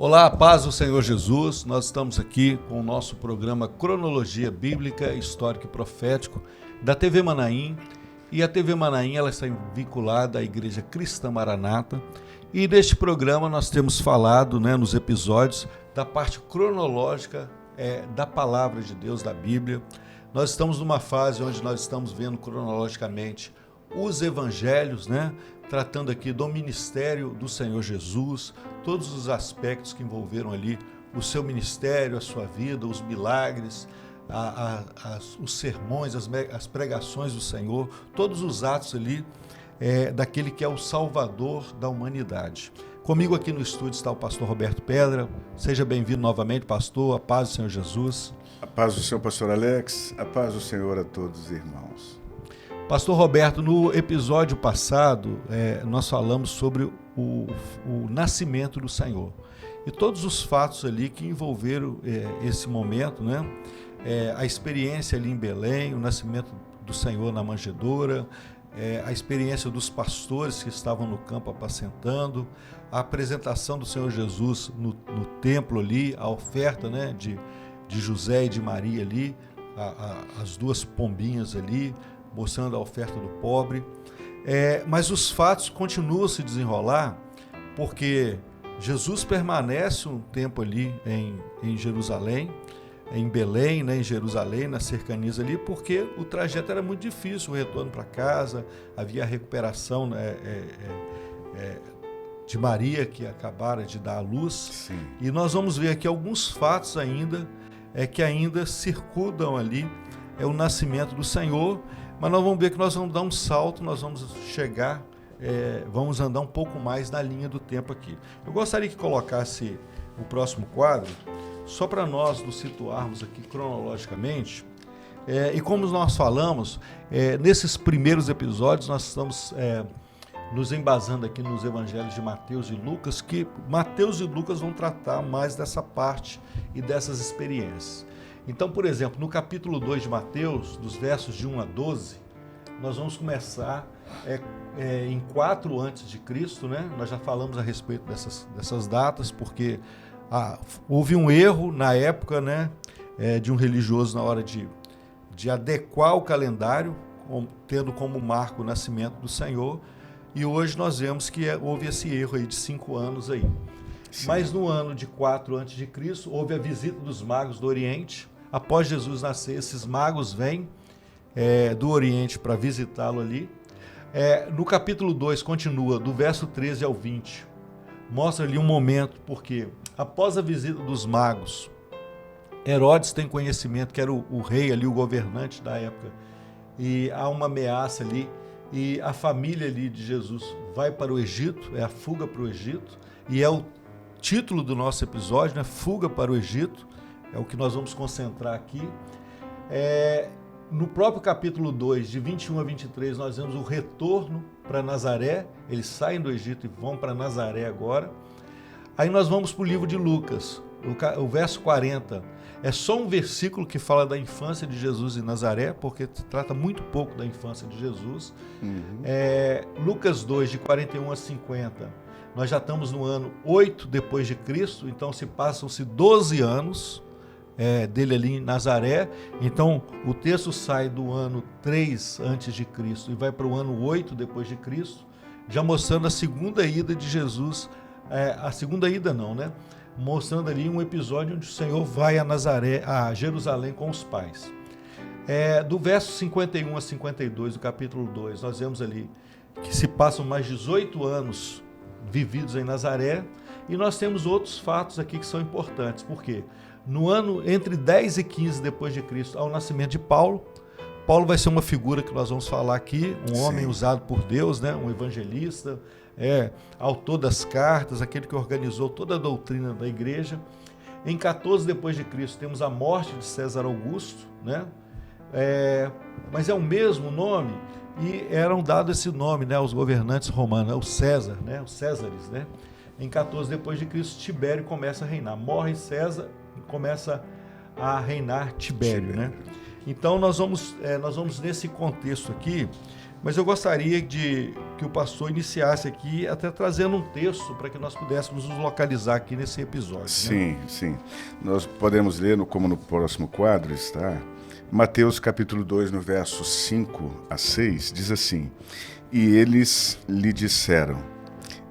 Olá, paz do Senhor Jesus. Nós estamos aqui com o nosso programa Cronologia Bíblica, Histórico e Profético da TV Manaim. E a TV Manaim ela está vinculada à Igreja Cristã Maranata. E neste programa nós temos falado, nos episódios, da parte cronológica da Palavra de Deus, da Bíblia. Nós estamos numa fase onde nós estamos vendo cronologicamente os evangelhos, tratando aqui do ministério do Senhor Jesus, todos os aspectos que envolveram ali o seu ministério, a sua vida, os milagres, os sermões, as pregações do Senhor, todos os atos ali daquele que é o Salvador da humanidade. Comigo aqui no estúdio está o pastor Roberto Pedra. Seja bem-vindo novamente, pastor. A paz do Senhor Jesus. A paz do Senhor, pastor Alex. A paz do Senhor a todos os irmãos. Pastor Roberto, no episódio passado, nós falamos sobre o nascimento do Senhor. E todos os fatos ali que envolveram esse momento, a experiência ali em Belém, o nascimento do Senhor na manjedoura, a experiência dos pastores que estavam no campo apacentando, a apresentação do Senhor Jesus no templo ali, a oferta de José e de Maria ali, as duas pombinhas ali, mostrando a oferta do pobre. Mas os fatos continuam a se desenrolar, porque Jesus permanece um tempo ali em Jerusalém, em Belém, em Jerusalém, nas cercanias ali, porque o trajeto era muito difícil, o retorno para casa, havia a recuperação de Maria, que acabara de dar à luz. Sim. E nós vamos ver aqui alguns fatos ainda, que ainda circundam ali, o nascimento do Senhor. Mas nós vamos ver que nós vamos dar um salto, nós vamos chegar, vamos andar um pouco mais na linha do tempo aqui. Eu gostaria que colocasse o próximo quadro, só para nós nos situarmos aqui cronologicamente. E como nós falamos, nesses primeiros episódios nós estamos nos embasando aqui nos evangelhos de Mateus e Lucas, que Mateus e Lucas vão tratar mais dessa parte e dessas experiências. Então, por exemplo, no capítulo 2 de Mateus, dos versos de 1 a 12, nós vamos começar em 4 a.C., Nós já falamos a respeito dessas datas, porque houve um erro na época, de um religioso na hora de adequar o calendário, tendo como marco o nascimento do Senhor, e hoje nós vemos que houve esse erro aí de 5 anos aí. Sim. Mas no ano de 4 a.C., houve a visita dos magos do Oriente. Após Jesus nascer, esses magos vêm do Oriente para visitá-lo ali. No capítulo 2, continua, do verso 13 ao 20. Mostra ali um momento, porque após a visita dos magos, Herodes tem conhecimento, que era o rei ali, o governante da época, e há uma ameaça ali, e a família ali de Jesus vai para o Egito, a fuga para o Egito, e é o título do nosso episódio, Fuga para o Egito. É o que nós vamos concentrar aqui. No próprio capítulo 2, de 21 a 23, nós vemos o retorno para Nazaré. Eles saem do Egito e vão para Nazaré agora. Aí nós vamos para o livro de Lucas, o verso 40. É só um versículo que fala da infância de Jesus em Nazaré, porque trata muito pouco da infância de Jesus. Uhum. Lucas 2, de 41 a 50. Nós já estamos no ano 8 depois de Cristo, então passam-se 12 anos dele ali em Nazaré. Então o texto sai do ano 3 antes de Cristo e vai para o ano 8 depois de Cristo, já mostrando a segunda ida de Jesus, a segunda ida não, mostrando ali um episódio onde o Senhor vai a Jerusalém com os pais. Do verso 51 a 52 do capítulo 2, nós vemos ali que se passam mais 18 anos vividos em Nazaré, e nós temos outros fatos aqui que são importantes, porque no ano entre 10 e 15 depois de Cristo, ao nascimento de Paulo. Paulo vai ser uma figura que nós vamos falar aqui, um homem usado por Deus, um evangelista, autor das cartas, aquele que organizou toda a doutrina da igreja. Em 14 depois de Cristo temos a morte de César Augusto, mas é o mesmo nome, e eram dados esse nome aos governantes romanos, o César, os Césares. Em 14 depois de Cristo, Tibério começa a reinar. Morre César e começa a reinar Tibério. Então nós vamos nesse contexto aqui Mas eu gostaria que o pastor iniciasse aqui, até trazendo um texto para que nós pudéssemos nos localizar aqui nesse episódio. Sim, né? sim. Nós podemos ler, como no próximo quadro está, Mateus capítulo 2, no verso 5 a 6, diz assim: E eles lhe disseram,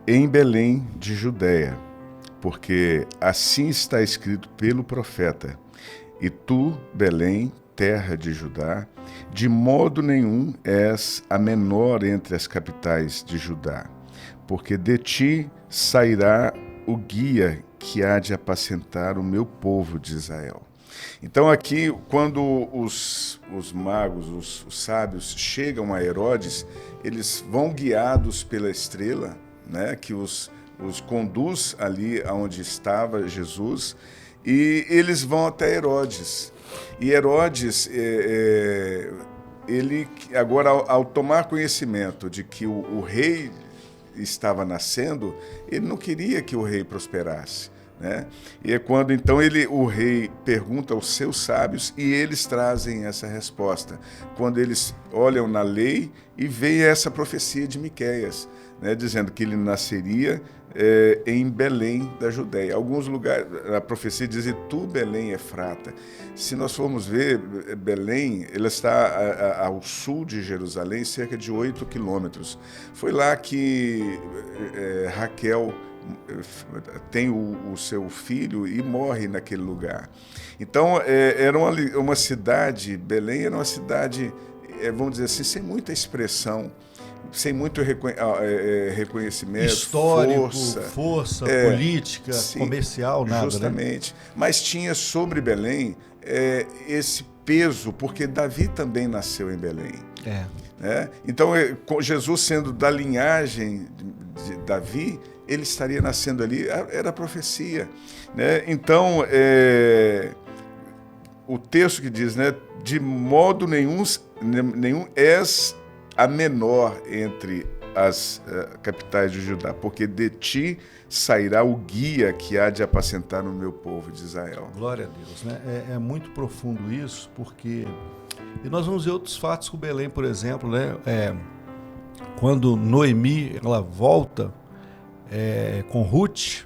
em Belém de Judeia, porque assim está escrito pelo profeta, e tu, Belém, terra de Judá, de modo nenhum és a menor entre as capitais de Judá, porque de ti sairá o guia que há de apacentar o meu povo de Israel. Então aqui, quando os magos, os sábios chegam a Herodes, eles vão guiados pela estrela, né, que os conduz ali aonde estava Jesus, e eles vão até Herodes. E Herodes, ele agora, ao tomar conhecimento de que o rei estava nascendo, ele não queria que o rei prosperasse, né? E é quando então o rei pergunta aos seus sábios e eles trazem essa resposta. Quando eles olham na lei e veem essa profecia de Miqueias, né, dizendo que ele nasceria em Belém da Judéia. Alguns lugares, a profecia diz, tu, Belém, Efrata. Se nós formos ver, Belém, ela está ao sul de Jerusalém, cerca de 8 quilômetros. Foi lá que Raquel tem o seu filho e morre naquele lugar. Então, era uma cidade, Belém era uma cidade, vamos dizer assim, sem muita expressão, sem muito reconhecimento, histórico, força política, sim, comercial, nada, justamente. Né? Mas tinha sobre Belém esse peso, porque Davi também nasceu em Belém. Né? Então, Jesus sendo da linhagem de Davi, ele estaria nascendo ali, era a profecia. Né? Então, o texto que diz, né, de modo nenhum és a menor entre as capitais de Judá, porque de ti sairá o guia que há de apacentar no meu povo de Israel. Glória a Deus, né? É muito profundo isso, porque... E nós vamos ver outros fatos com Belém, por exemplo, né? Quando Noemi, ela volta com Ruth,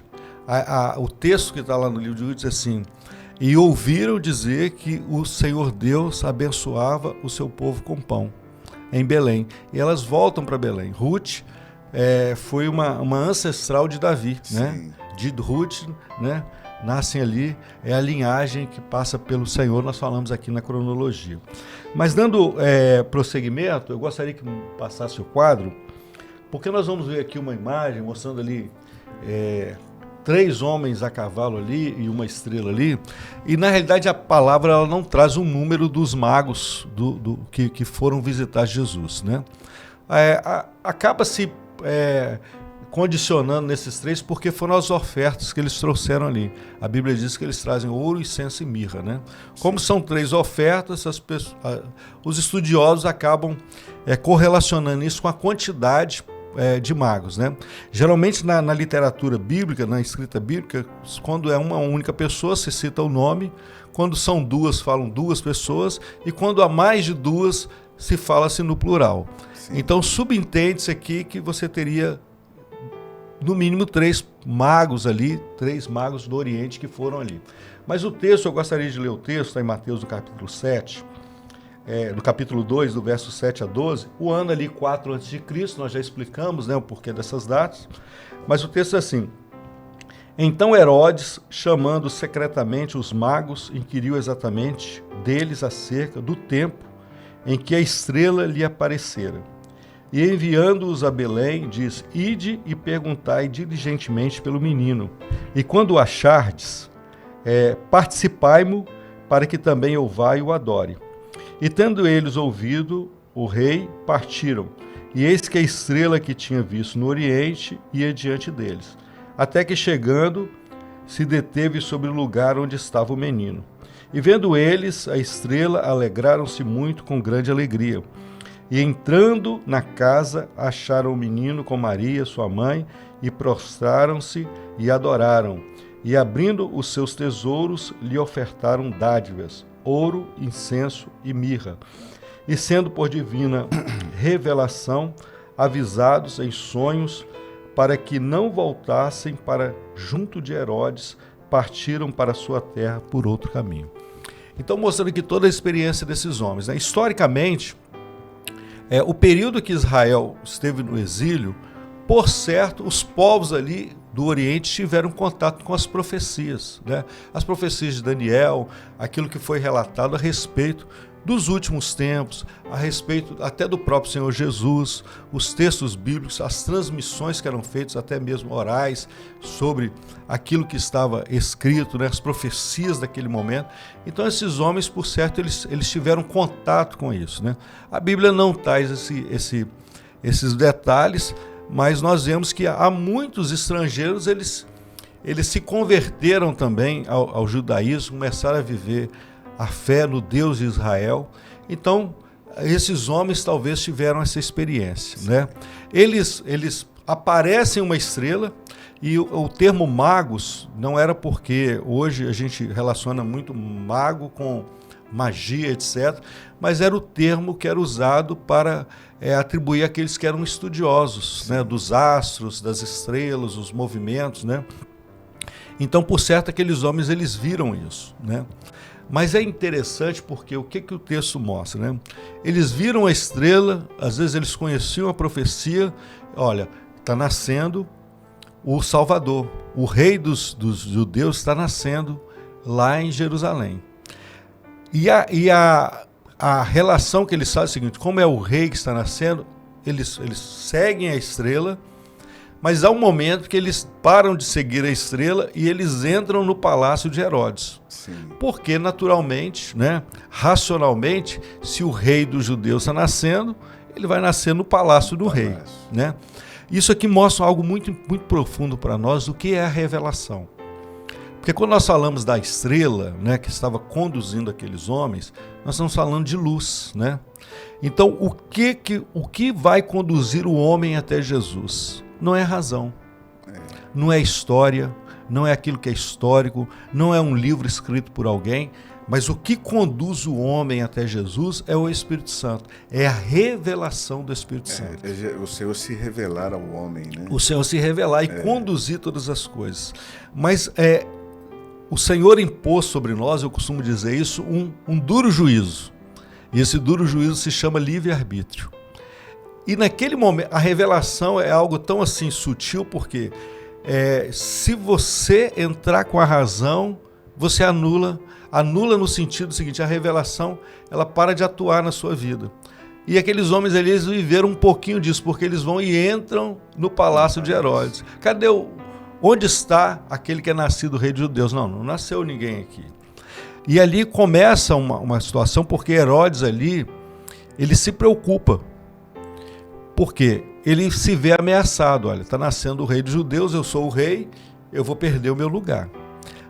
o texto que está lá no livro de Ruth diz assim: e ouviram dizer que o Senhor Deus abençoava o seu povo com pão em Belém. E elas voltam para Belém. Ruth foi uma ancestral de Davi, né? De Ruth, né? Nascem ali, é a linhagem que passa pelo Senhor, nós falamos aqui na cronologia. Mas dando prosseguimento, eu gostaria que passasse o quadro, porque nós vamos ver aqui uma imagem mostrando ali 3 homens a cavalo ali e uma estrela ali, e na realidade a palavra ela não traz o número dos magos que foram visitar Jesus, né? Acaba-se condicionando nesses 3 porque foram as ofertas que eles trouxeram ali. A Bíblia diz que eles trazem ouro, incenso e mirra, né? Como são 3 ofertas, os estudiosos acabam correlacionando isso com a quantidade de magos, né? Geralmente na literatura bíblica, na escrita bíblica, quando é uma única pessoa se cita o nome, quando são 2 falam 2 pessoas, e quando há mais de 2 se fala-se no plural. Sim. Então subentende-se aqui que você teria no mínimo 3 magos ali, 3 magos do Oriente que foram ali. Mas o texto, eu gostaria de ler o texto, está em Mateus, do capítulo 7, do capítulo 2, do verso 7 a 12, o ano ali 4 a.C., nós já explicamos, né, o porquê dessas datas, mas o texto é assim: então Herodes, chamando secretamente os magos, inquiriu exatamente deles acerca do tempo em que a estrela lhe aparecera. E enviando-os a Belém, diz: ide e perguntai diligentemente pelo menino, e quando o achardes, participai-mo, para que também eu vá e o adore. E tendo eles ouvido o rei, partiram, e eis que a estrela que tinha visto no oriente ia diante deles, até que chegando, se deteve sobre o lugar onde estava o menino. E vendo eles a estrela, alegraram-se muito com grande alegria. E entrando na casa, acharam o menino com Maria, sua mãe, e prostraram-se e adoraram. E abrindo os seus tesouros, lhe ofertaram dádivas, ouro, incenso e mirra. E sendo por divina revelação, avisados em sonhos, para que não voltassem para junto de Herodes, partiram para a sua terra por outro caminho. Então, mostrando aqui toda a experiência desses homens, né? Historicamente, o período que Israel esteve no exílio, por certo, os povos ali do Oriente tiveram contato com as profecias, né? As profecias de Daniel, aquilo que foi relatado a respeito dos últimos tempos, a respeito até do próprio Senhor Jesus, os textos bíblicos, as transmissões que eram feitas, até mesmo orais, sobre aquilo que estava escrito, né, as profecias daquele momento. Então esses homens, por certo, eles tiveram contato com isso, né? A Bíblia não traz esses detalhes, mas nós vemos que há muitos estrangeiros, eles se converteram também ao judaísmo, começaram a viver a fé no Deus de Israel. Então, esses homens talvez tiveram essa experiência, né? Eles aparecem uma estrela, e o termo magos não era porque hoje a gente relaciona muito mago com magia, etc., mas era o termo que era usado para atribuir àqueles que eram estudiosos, né, dos astros, das estrelas, os movimentos, né? Então, por certo, aqueles homens eles viram isso, né? Mas é interessante porque o que o texto mostra, né? Eles viram a estrela, às vezes eles conheciam a profecia, olha, está nascendo o Salvador, o rei dos judeus está nascendo lá em Jerusalém. E a relação que eles fazem é o seguinte: como é o rei que está nascendo, eles seguem a estrela, mas há um momento que eles param de seguir a estrela e eles entram no palácio de Herodes. Sim. Porque, naturalmente, né, racionalmente, se o rei dos judeus está nascendo, ele vai nascer no palácio do rei. Né? Isso aqui mostra algo muito, muito profundo para nós do que é a revelação. Porque quando nós falamos da estrela, né, que estava conduzindo aqueles homens, nós estamos falando de luz, né? Então, o que vai conduzir o homem até Jesus? Não é razão, não é história, não é aquilo que é histórico, não é um livro escrito por alguém, mas o que conduz o homem até Jesus é o Espírito Santo, é a revelação do Espírito Santo. O Senhor se revelar ao homem, né? O Senhor se revelar e conduzir todas as coisas. Mas o Senhor impôs sobre nós, eu costumo dizer isso, um duro juízo. E esse duro juízo se chama livre-arbítrio. E naquele momento, a revelação é algo tão assim sutil, porque se você entrar com a razão, você anula no sentido seguinte: a revelação ela para de atuar na sua vida. E aqueles homens ali, eles viveram um pouquinho disso, porque eles vão e entram no palácio de Herodes. Onde está aquele que é nascido rei de judeus? Não nasceu ninguém aqui. E ali começa uma situação, porque Herodes ali, ele se preocupa. Porque ele se vê ameaçado. Olha, está nascendo o rei dos judeus, eu sou o rei, eu vou perder o meu lugar.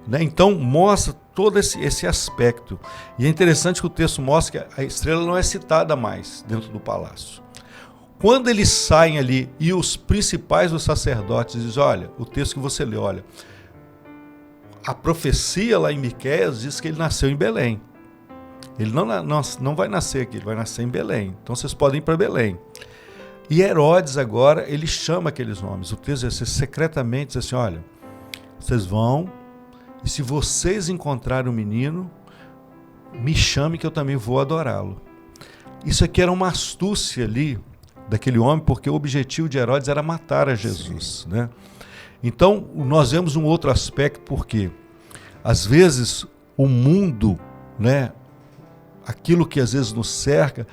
Né? Então, mostra todo esse aspecto. E é interessante que o texto mostra que a estrela não é citada mais dentro do palácio. Quando eles saem ali e os principais dos sacerdotes dizem: olha, o texto que você leu, olha, a profecia lá em Miqueias diz que ele nasceu em Belém. Ele não vai nascer aqui, ele vai nascer em Belém. Então vocês podem ir para Belém. E Herodes agora, ele chama aqueles nomes. O texto diz assim, secretamente, diz assim: olha, vocês vão, e se vocês encontrarem o menino, me chame que eu também vou adorá-lo. Isso aqui era uma astúcia ali daquele homem, porque o objetivo de Herodes era matar a Jesus, né? Então, nós vemos um outro aspecto, porque às vezes o mundo, né, aquilo que às vezes nos cerca,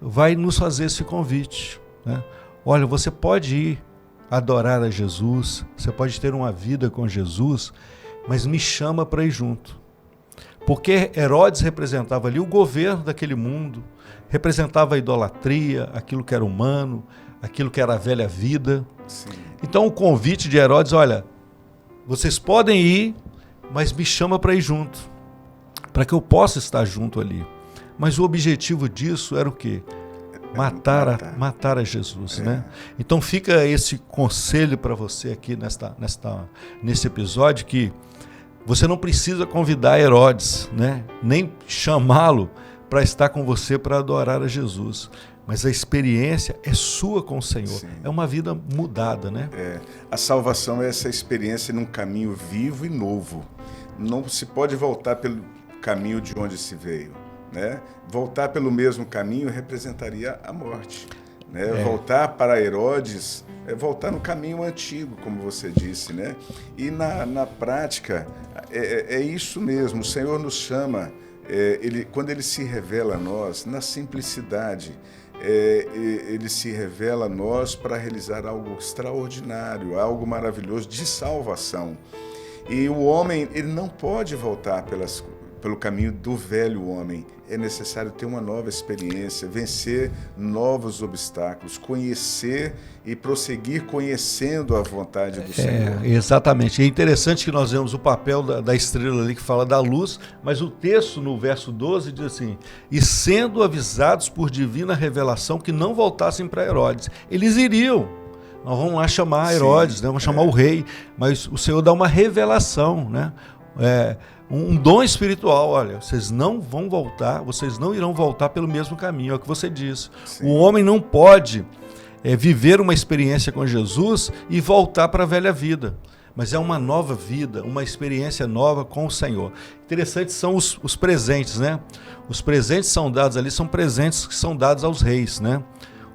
vai nos fazer esse convite, né? Olha, você pode ir adorar a Jesus, você pode ter uma vida com Jesus, mas me chama para ir junto. Porque Herodes representava ali o governo daquele mundo, representava a idolatria, aquilo que era humano, aquilo que era a velha vida. Sim. Então o convite de Herodes: olha, vocês podem ir, mas me chama para ir junto, para que eu possa estar junto ali. Mas o objetivo disso era o quê? Matar a Jesus, né? Então fica esse conselho para você aqui nesse episódio, que você não precisa convidar Herodes, né? Nem chamá-lo para estar com você, para adorar a Jesus. Mas a experiência é sua com o Senhor. Sim. É uma vida mudada, né? A salvação é essa experiência num caminho vivo e novo. Não se pode voltar pelo caminho de onde se veio, né? Voltar pelo mesmo caminho representaria a morte, né? Voltar para Herodes é voltar no caminho antigo, como você disse, né? E na prática é isso mesmo. O Senhor nos chama, quando Ele se revela a nós, na simplicidade, Ele se revela a nós para realizar algo extraordinário, algo maravilhoso de salvação. E o homem, ele não pode voltar pelo caminho do velho homem. É necessário ter uma nova experiência, vencer novos obstáculos, conhecer e prosseguir conhecendo a vontade do Senhor. Exatamente. É interessante que nós vemos o papel da estrela ali que fala da luz, mas o texto no verso 12 diz assim: e sendo avisados por divina revelação que não voltassem para Herodes. Eles iriam. Nós vamos lá chamar Herodes, né? Vamos chamar o rei, mas o Senhor dá uma revelação, né? Um dom espiritual. Olha, vocês não vão voltar, vocês não irão voltar pelo mesmo caminho, é o que você disse. Sim. O homem não pode viver uma experiência com Jesus e voltar para a velha vida, mas é uma nova vida, uma experiência nova com o Senhor. Interessante são os presentes, né? Os presentes são dados ali, são presentes que são dados aos reis, né?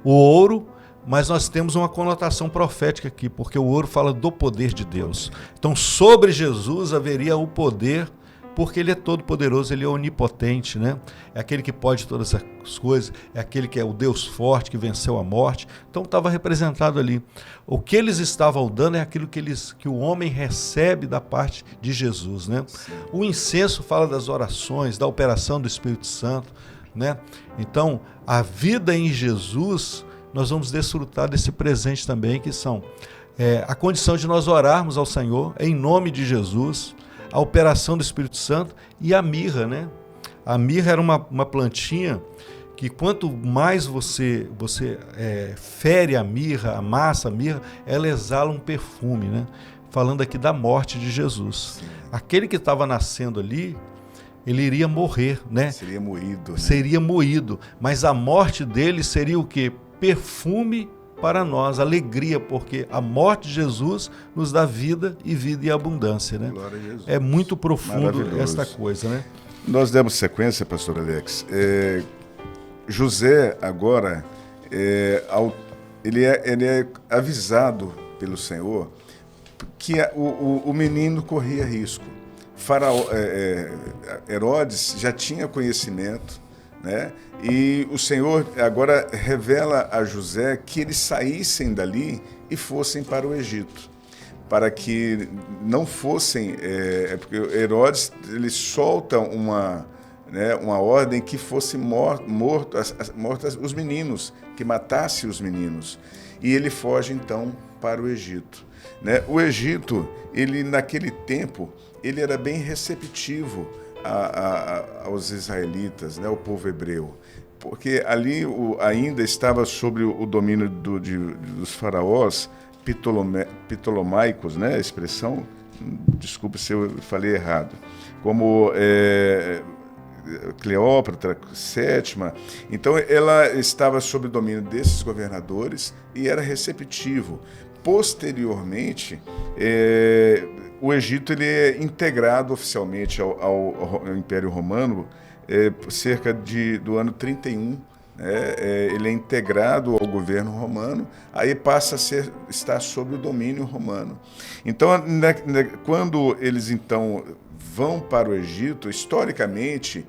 O ouro, mas nós temos uma conotação profética aqui, porque o ouro fala do poder de Deus. Então, sobre Jesus haveria o poder, porque Ele é todo poderoso, Ele é onipotente, né? É aquele que pode todas as coisas, é aquele que é o Deus forte, que venceu a morte. Então estava representado ali. O que eles estavam dando é aquilo que o homem recebe da parte de Jesus, né? O incenso fala das orações, da operação do Espírito Santo, né? Então, a vida em Jesus, nós vamos desfrutar desse presente também, que são a condição de nós orarmos ao Senhor em nome de Jesus, a operação do Espírito Santo e a mirra, né? A mirra era uma plantinha que quanto mais você fere a mirra, amassa a mirra, ela exala um perfume, né? Falando aqui da morte de Jesus. Sim. Aquele que estava nascendo ali, ele iria morrer, né? Seria moído. Né? Seria moído, mas a morte dele seria o quê? Perfume para nós, alegria, porque a morte de Jesus nos dá vida e abundância, né? Glória a Jesus. É muito profundo esta coisa, né? Nós demos sequência, pastor Alex. José agora, ele é avisado pelo Senhor que o menino corria risco. Herodes já tinha conhecimento, né? E o Senhor agora revela a José que eles saíssem dali e fossem para o Egito, para que não fossem, porque Herodes ele solta uma ordem que fosse mortos os meninos, que matasse os meninos, e ele foge então para o Egito, né? O Egito, ele naquele tempo, ele era bem receptivo aos israelitas, né, o povo hebreu, porque ali ainda estava sob o domínio dos faraós ptolomaicos, né, a expressão, desculpe se eu falei errado, como Cleópatra, Sétima. Então ela estava sob o domínio desses governadores e era receptivo. Posteriormente, o Egito ele é integrado oficialmente ao Império Romano cerca do ano 31. Ele é integrado ao governo romano, aí passa a estar sob o domínio romano. Então, quando eles então vão para o Egito, historicamente,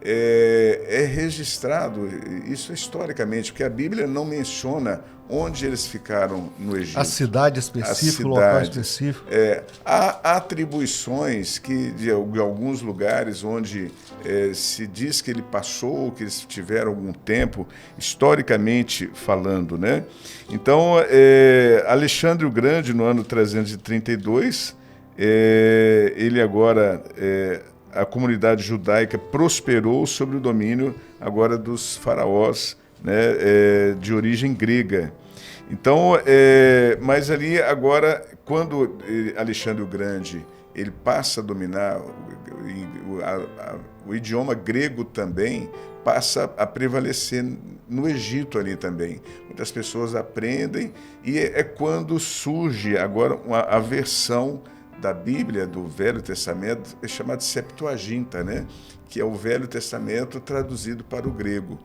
é registrado, isso historicamente, porque a Bíblia não menciona onde eles ficaram no Egito. A cidade específica, o local específico. Há atribuições de alguns lugares onde se diz que ele passou, que eles tiveram algum tempo, historicamente falando, né? Então, Alexandre o Grande, no ano 332, ele agora... a comunidade judaica prosperou sob o domínio agora dos faraós, né, de origem grega. Então, mas ali agora, quando Alexandre o Grande ele passa a dominar, o idioma grego também passa a prevalecer no Egito ali também. Muitas pessoas aprendem e é quando surge agora a versão da Bíblia, do Velho Testamento, é chamada Septuaginta, né? Que é o Velho Testamento traduzido para o grego.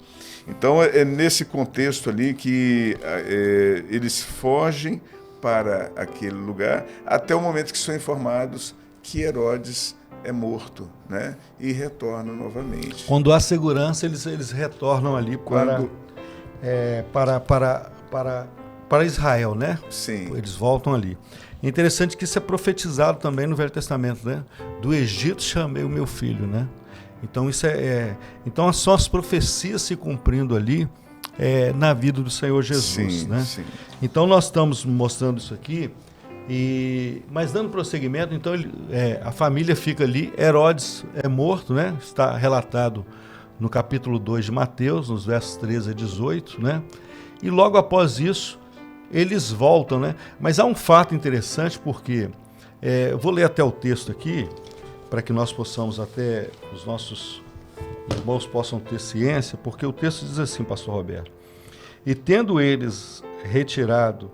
Então é nesse contexto ali que eles fogem para aquele lugar até o momento que são informados que Herodes é morto, né? E retornam novamente. Quando há segurança, eles retornam ali para Israel, né? Sim. Eles voltam ali. É interessante que isso é profetizado também no Velho Testamento, né? Do Egito chamei o meu filho, né? Então então são as profecias se cumprindo ali na vida do Senhor Jesus, sim, né? Sim. Então nós estamos mostrando isso aqui. Mas dando prosseguimento, então a família fica ali, Herodes é morto, né? Está relatado no capítulo 2 de Mateus, nos versos 13 a 18, né? E logo após isso, eles voltam, né? Mas há um fato interessante, porque eu vou ler até o texto aqui, para que nós possamos até, os nossos irmãos possam ter ciência, porque o texto diz assim, pastor Roberto: e tendo eles retirado,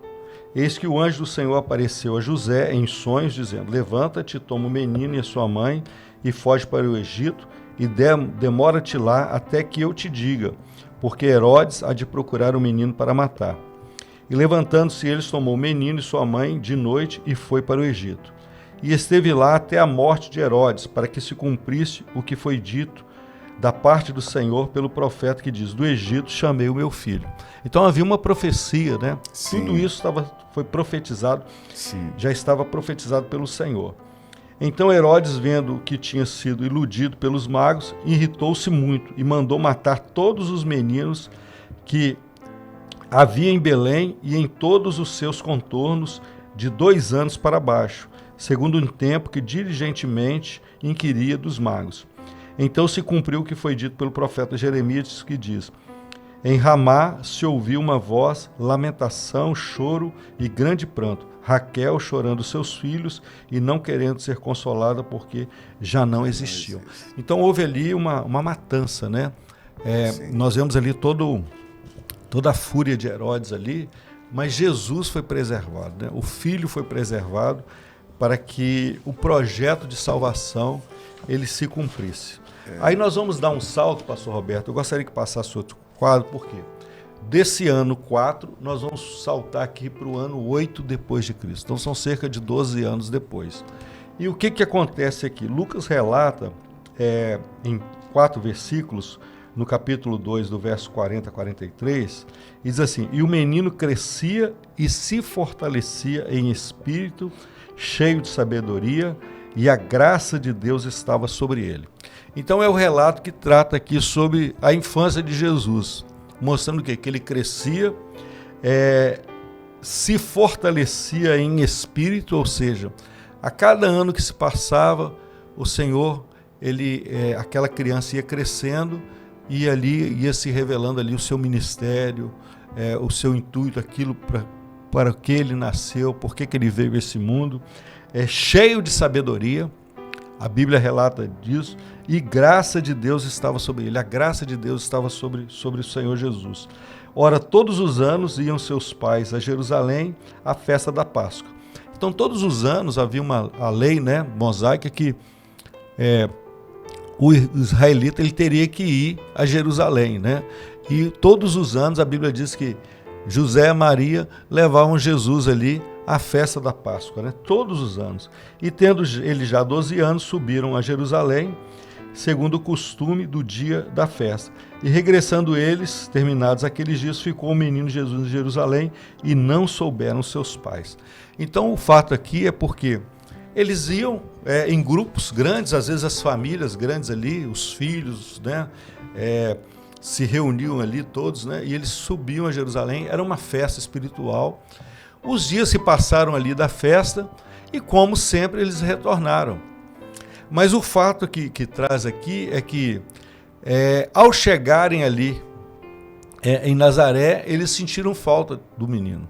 eis que o anjo do Senhor apareceu a José em sonhos, dizendo: levanta-te, toma o menino e a sua mãe e foge para o Egito, e demora-te lá até que eu te diga, porque Herodes há de procurar o menino para matar. E levantando-se eles, tomou o menino e sua mãe de noite e foi para o Egito. E esteve lá até a morte de Herodes, para que se cumprisse o que foi dito da parte do Senhor pelo profeta, que diz: do Egito chamei o meu filho. Então havia uma profecia, né? Sim. Tudo isso foi profetizado, Sim. já estava profetizado pelo Senhor. Então Herodes, vendo que tinha sido iludido pelos magos, irritou-se muito e mandou matar todos os meninos que havia em Belém e em todos os seus contornos, de 2 anos para baixo, segundo um tempo que diligentemente inquiria dos magos. Então se cumpriu o que foi dito pelo profeta Jeremias, que diz: em Ramá se ouviu uma voz, lamentação, choro e grande pranto, Raquel chorando seus filhos e não querendo ser consolada, porque já não existiam. Então houve ali uma matança, né? Nós vemos ali toda a fúria de Herodes ali, mas Jesus foi preservado, né? O filho foi preservado para que o projeto de salvação ele se cumprisse. Aí nós vamos dar um salto, pastor Roberto. Eu gostaria que passasse outro quadro, por quê? Desse ano 4, nós vamos saltar aqui para o ano 8 depois de Cristo. Então são cerca de 12 anos depois. E o que acontece aqui? Lucas relata em 4 versículos, no capítulo 2, do verso 40 a 43, diz assim: e o menino crescia e se fortalecia em espírito, cheio de sabedoria, e a graça de Deus estava sobre ele. Então é o relato que trata aqui sobre a infância de Jesus, mostrando o quê? Que ele crescia, se fortalecia em espírito, ou seja, a cada ano que se passava, o Senhor, aquela criança ia crescendo e ali ia se revelando ali o seu ministério, o seu intuito, aquilo para o que ele nasceu, por que ele veio a esse mundo, cheio de sabedoria. A Bíblia relata disso, e graça de Deus estava sobre ele. A graça de Deus estava sobre o Senhor Jesus. Ora, todos os anos iam seus pais a Jerusalém à festa da Páscoa. Então, todos os anos havia a lei, né, mosaica, que o israelita ele teria que ir a Jerusalém, né? E todos os anos a Bíblia diz que José e Maria levavam Jesus ali à festa da Páscoa, né? Todos os anos. E tendo ele já 12 anos, subiram a Jerusalém, segundo o costume do dia da festa. E regressando eles, terminados aqueles dias, ficou o menino Jesus em Jerusalém e não souberam seus pais. Então o fato aqui é porque eles iam em grupos grandes, às vezes as famílias grandes ali, os filhos, né? Se reuniam ali todos, né? E eles subiam a Jerusalém, era uma festa espiritual. Os dias se passaram ali da festa e, como sempre, eles retornaram. Mas o fato que traz aqui é que, ao chegarem ali em Nazaré, eles sentiram falta do menino.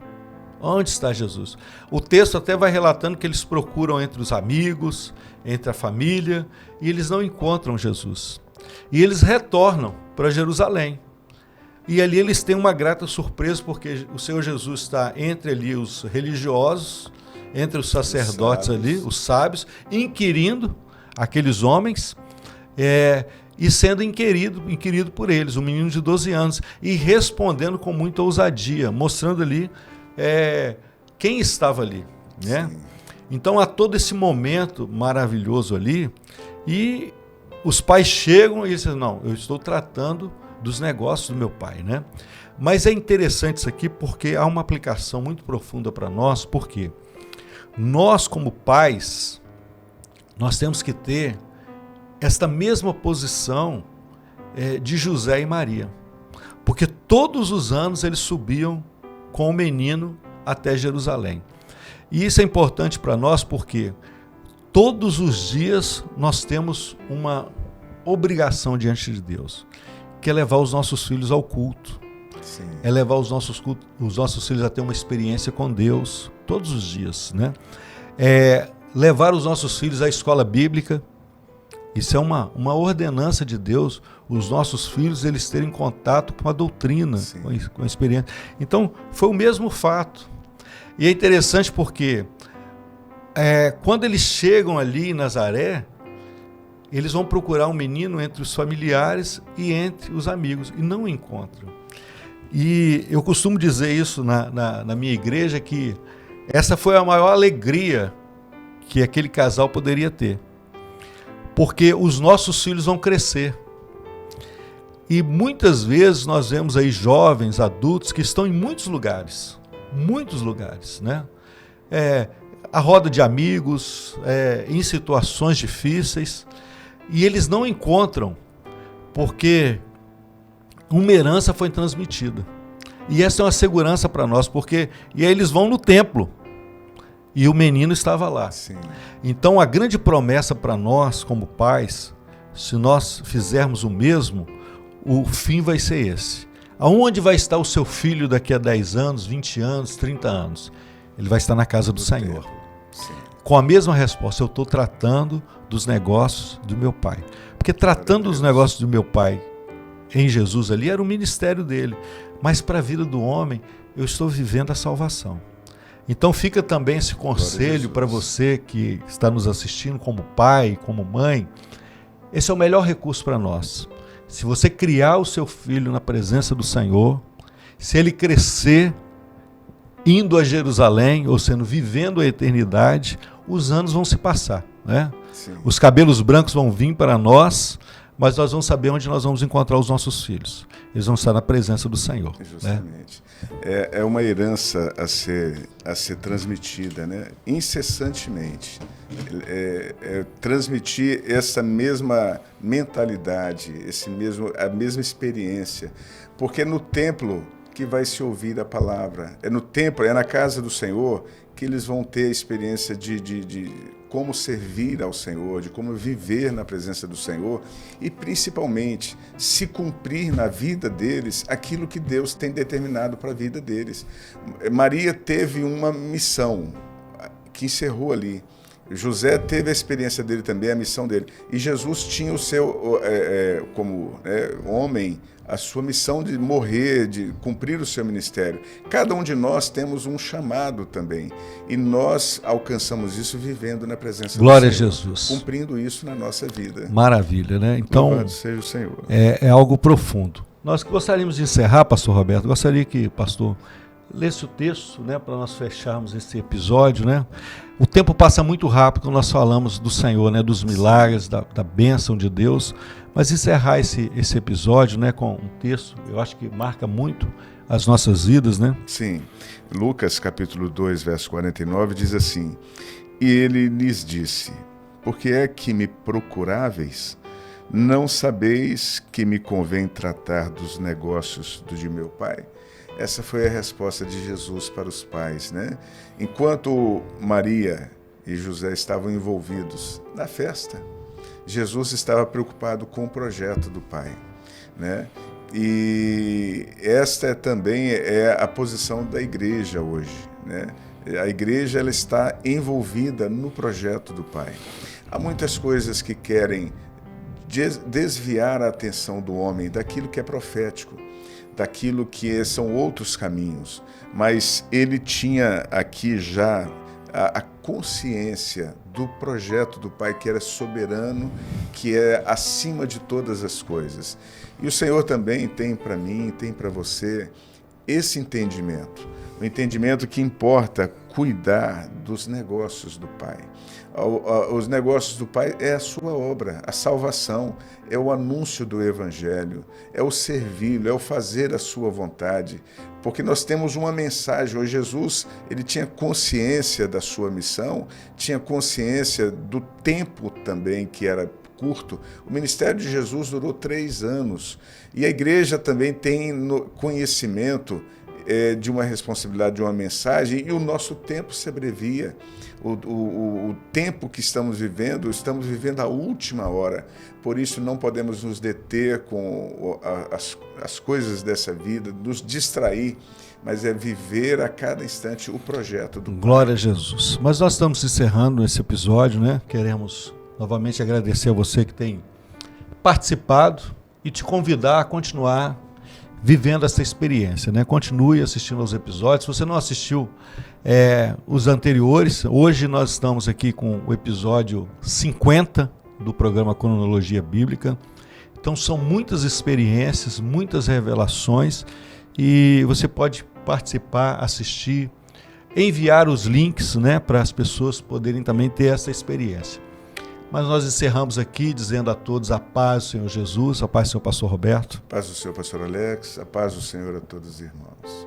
Onde está Jesus? O texto até vai relatando que eles procuram entre os amigos, entre a família, e eles não encontram Jesus. E eles retornam para Jerusalém. E ali eles têm uma grata surpresa, porque o Senhor Jesus está entre ali os religiosos, entre os sacerdotes ali, os sábios, inquirindo aqueles homens, e sendo inquirido por eles, um menino de 12 anos, e respondendo com muita ousadia, mostrando ali quem estava ali, né? Então há todo esse momento maravilhoso ali, e os pais chegam e dizem, não, eu estou tratando dos negócios do meu pai, né? Mas é interessante isso aqui porque há uma aplicação muito profunda para nós, porque nós como pais, nós temos que ter esta mesma posição de José e Maria, porque todos os anos eles subiam com o menino até Jerusalém. E isso é importante para nós porque todos os dias nós temos uma obrigação diante de Deus, que é levar os nossos filhos ao culto. Sim. É levar os nossos filhos a ter uma experiência com Deus todos os dias, né? Levar os nossos filhos à escola bíblica. Isso é uma ordenança de Deus, os nossos filhos eles terem contato com a doutrina, com a experiência. Então, foi o mesmo fato. E é interessante porque quando eles chegam ali em Nazaré, eles vão procurar um menino entre os familiares e entre os amigos, e não o encontram. E eu costumo dizer isso na minha igreja, que essa foi a maior alegria que aquele casal poderia ter. Porque os nossos filhos vão crescer. E muitas vezes nós vemos aí jovens, adultos, que estão em muitos lugares, né? A roda de amigos, em situações difíceis, e eles não encontram, porque uma herança foi transmitida. E essa é uma segurança para nós, porque e aí eles vão no templo, e o menino estava lá. Sim. Então a grande promessa para nós, como pais, se nós fizermos o mesmo, o fim vai ser esse. Aonde vai estar o seu filho daqui a 10 anos, 20 anos, 30 anos? Ele vai estar na casa do Senhor. Com a mesma resposta, eu estou tratando dos negócios do meu pai. Porque tratando dos negócios do meu pai em Jesus ali, era o ministério dele. Mas para a vida do homem, eu estou vivendo a salvação. Então fica também esse conselho para você que está nos assistindo como pai, como mãe. Esse é o melhor recurso para nós. Se você criar o seu filho na presença do Senhor, se ele crescer indo a Jerusalém, ou sendo vivendo a eternidade, os anos vão se passar, né? Os cabelos brancos vão vir para nós, mas nós vamos saber onde nós vamos encontrar os nossos filhos. Eles vão estar na presença do Senhor. Justamente. Né? É uma herança a ser transmitida, né? Incessantemente. Transmitir essa mesma mentalidade, a mesma experiência. Porque no templo que vai se ouvir a palavra. É no templo, é na casa do Senhor que eles vão ter a experiência de como servir ao Senhor, de como viver na presença do Senhor e, principalmente, se cumprir na vida deles aquilo que Deus tem determinado para a vida deles. Maria teve uma missão que encerrou ali. José teve a experiência dele também, a missão dele. E Jesus tinha o seu, como homem, a sua missão de morrer, de cumprir o seu ministério. Cada um de nós temos um chamado também. E nós alcançamos isso vivendo na presença Glória do Senhor. Glória a Jesus. Cumprindo isso na nossa vida. Maravilha, né? Então, louvado seja o Senhor. É algo profundo. Nós gostaríamos de encerrar, pastor Roberto. Gostaria que, pastor, lesse o texto, né, para nós fecharmos esse episódio, né? O tempo passa muito rápido quando nós falamos do Senhor, né, dos milagres, da bênção de Deus, mas encerrar esse episódio, né, com um texto, eu acho que marca muito as nossas vidas, né? Sim. Lucas capítulo 2, verso 49 diz assim: E ele lhes disse: Por que é que me procuráveis? Não sabeis que me convém tratar dos negócios de meu pai? Essa foi a resposta de Jesus para os pais, né? Enquanto Maria e José estavam envolvidos na festa, Jesus estava preocupado com o projeto do Pai, né? E esta também é a posição da igreja hoje, né? A igreja ela está envolvida no projeto do Pai. Há muitas coisas que querem desviar a atenção do homem daquilo que é profético, daquilo que são outros caminhos, mas ele tinha aqui já a consciência do projeto do Pai, que era soberano, que é acima de todas as coisas. E o Senhor também tem para mim, tem para você esse entendimento, o entendimento que importa cuidar dos negócios do Pai. Os negócios do Pai é a sua obra, a salvação, é o anúncio do Evangelho, é o servi-lo, é o fazer a sua vontade, porque nós temos uma mensagem. Hoje Jesus, ele tinha consciência da sua missão, tinha consciência do tempo também que era curto. O ministério de Jesus durou 3 anos e a igreja também tem conhecimento de uma responsabilidade, de uma mensagem, e o nosso tempo se abrevia. O tempo que estamos vivendo a última hora. Por isso não podemos nos deter com as coisas dessa vida, nos distrair, mas é viver a cada instante o projeto do Pai. Glória a Jesus. Mas nós estamos encerrando esse episódio, né? Queremos novamente agradecer a você que tem participado e te convidar a continuar vivendo essa experiência, né? Continue assistindo aos episódios. Se você não assistiu os anteriores, hoje nós estamos aqui com o episódio 50 do programa Cronologia Bíblica. Então são muitas experiências, muitas revelações, e você pode participar, assistir, enviar os links, né, para as pessoas poderem também ter essa experiência. Mas nós encerramos aqui dizendo a todos a paz do Senhor Jesus, a paz do Senhor Pastor Roberto. A paz do Senhor Pastor Alex, a paz do Senhor a todos os irmãos.